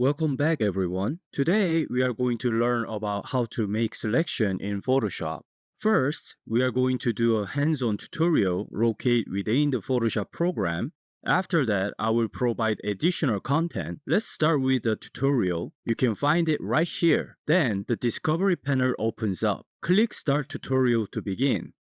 Welcome back everyone. Today we are going to learn about how to make selection in Photoshop. First, we are going to do a hands-on tutorial located within the Photoshop program. After that, I will provide additional content. Let's start with the tutorial. You can find it right here. Then the Discovery panel opens up. Click Start Tutorial to begin.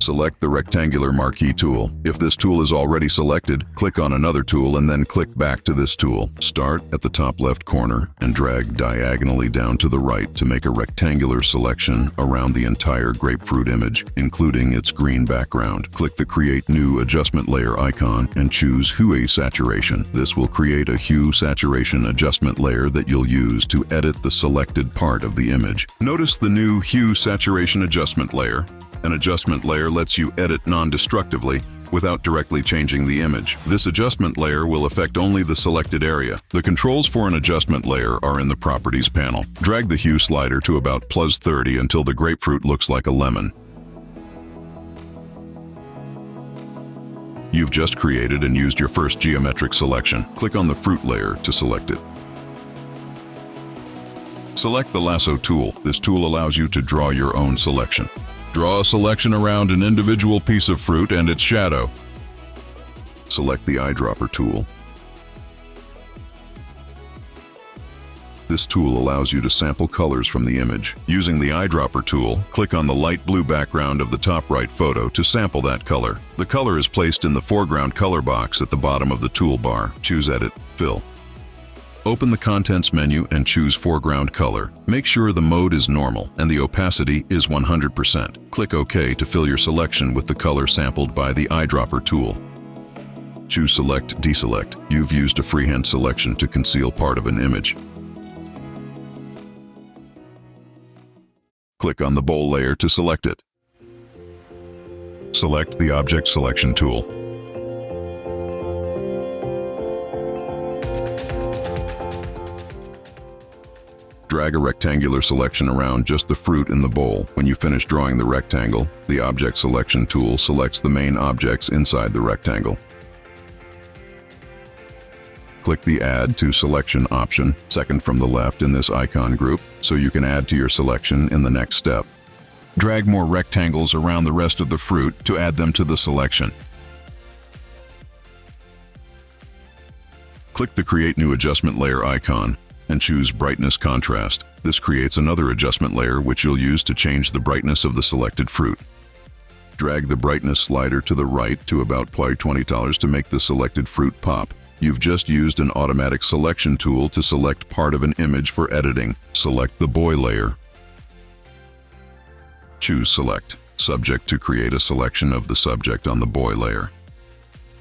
Select the rectangular marquee tool. If this tool is already selected, click on another tool and then click back to this tool. Start at the top left corner and drag diagonally down to the right to make a rectangular selection around the entire grapefruit image, including its green background. Click the Create New Adjustment Layer icon and choose Hue Saturation. This will create a hue saturation adjustment layer that you'll use to edit the selected part of the image. Notice the new Hue Saturation Adjustment layer. An adjustment layer lets you edit non-destructively without directly changing the image. This adjustment layer will affect only the selected area. The controls for an adjustment layer are in the Properties panel. Drag the hue slider to about +30 until the grapefruit looks like a lemon. You've just created and used your first geometric selection. Click on the fruit layer to select it. Select the lasso tool. This tool allows you to draw your own selection. Draw a selection around an individual piece of fruit and its shadow. Select the eyedropper tool. This tool allows you to sample colors from the image. Using the eyedropper tool, click on the light blue background of the top right photo to sample that color. The color is placed in the foreground color box at the bottom of the toolbar. Choose Edit, Fill. Open the Contents menu and choose Foreground Color. Make sure the mode is normal and the opacity is 100%. Click OK to fill your selection with the color sampled by the eyedropper tool. Choose Select, Deselect. You've used a freehand selection to conceal part of an image. Click on the bowl layer to select it. Select the Object Selection tool. Drag a rectangular selection around just the fruit in the bowl. When you finish drawing the rectangle, the Object Selection tool selects the main objects inside the rectangle. Click the Add to Selection option, second from the left in this icon group, so you can add to your selection in the next step. Drag more rectangles around the rest of the fruit to add them to the selection. Click the Create New Adjustment Layer icon and choose Brightness Contrast. This creates another adjustment layer which you'll use to change the brightness of the selected fruit. Drag the brightness slider to the right to about $20 to make the selected fruit pop. You've just used an automatic selection tool to select part of an image for editing. Select the boy layer. Choose Select Subject to create a selection of the subject on the boy layer.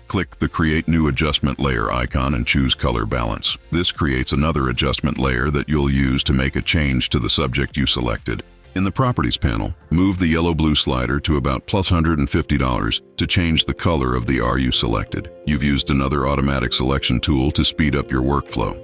Click the Create New Adjustment Layer icon and choose Color Balance. This creates another adjustment layer that you'll use to make a change to the subject you selected. In the Properties panel, move the yellow-blue slider to about +$150 to change the color of the R you selected. You've used another automatic selection tool to speed up your workflow.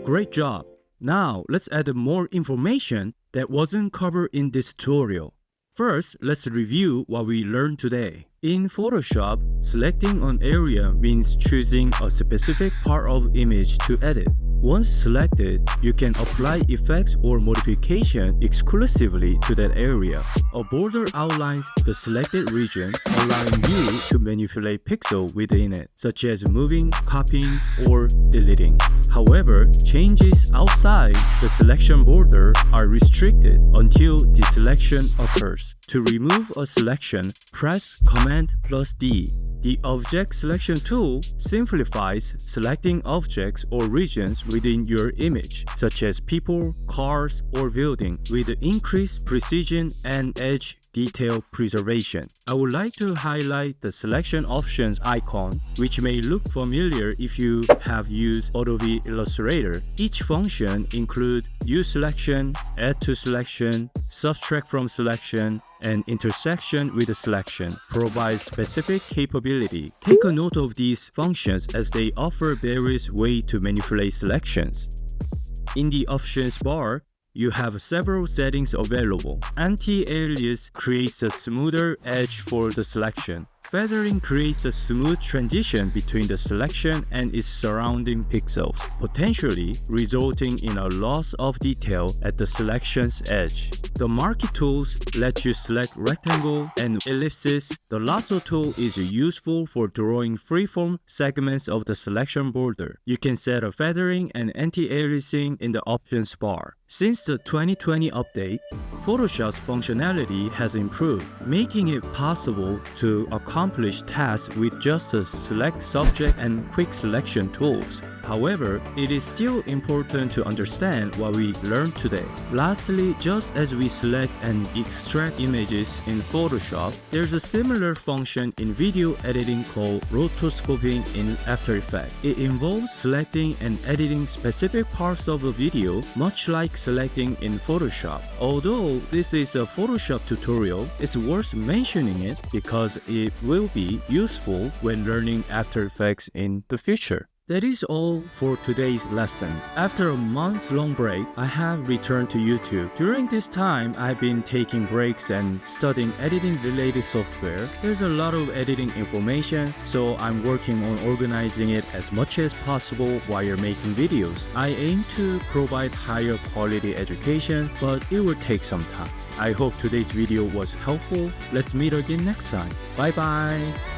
Great job! Now let's add more information that wasn't covered in this tutorial. First, let's review what we learned today. In Photoshop, selecting an area means choosing a specific part of image to edit. Once selected, you can apply effects or modification exclusively to that area. A border outlines the selected region, allowing you to manipulate pixels within it, such as moving, copying, or deleting. However, changes outside the selection border are restricted until deselection occurs. To remove a selection, press Command+D. The Object Selection tool simplifies selecting objects or regions within your image, such as people, cars, or building, with increased precision and edge detail preservation. I would like to highlight the Selection Options icon, which may look familiar if you have used Adobe Illustrator. Each function includes Use Selection, Add to Selection, Subtract from Selection, and intersection with the selection. Provides specific capability. Take a note of these functions as they offer various ways to manipulate selections. In the Options bar, you have several settings available. Anti-alias creates a smoother edge for the selection. Feathering creates a smooth transition between the selection and its surrounding pixels, potentially resulting in a loss of detail at the selection's edge. The marquee tools let you select rectangle and ellipses. The lasso tool is useful for drawing freeform segments of the selection border. You can set a feathering and anti-aliasing in the options bar. Since the 2020 update, Photoshop's functionality has improved, making it possible to accomplish tasks with just a select subject and quick selection tools. However, it is still important to understand what we learned today. Lastly, just as we select and extract images in Photoshop, there's a similar function in video editing called rotoscoping in After Effects. It involves selecting and editing specific parts of a video, much like selecting in Photoshop. Although this is a Photoshop tutorial, it's worth mentioning it because it will be useful when learning After Effects in the future. That is all for today's lesson. After a month-long break, I have returned to YouTube. During this time, I've been taking breaks and studying editing-related software. There's a lot of editing information, so I'm working on organizing it as much as possible while you're making videos. I aim to provide higher quality education, but it will take some time. I hope today's video was helpful. Let's meet again next time. Bye bye!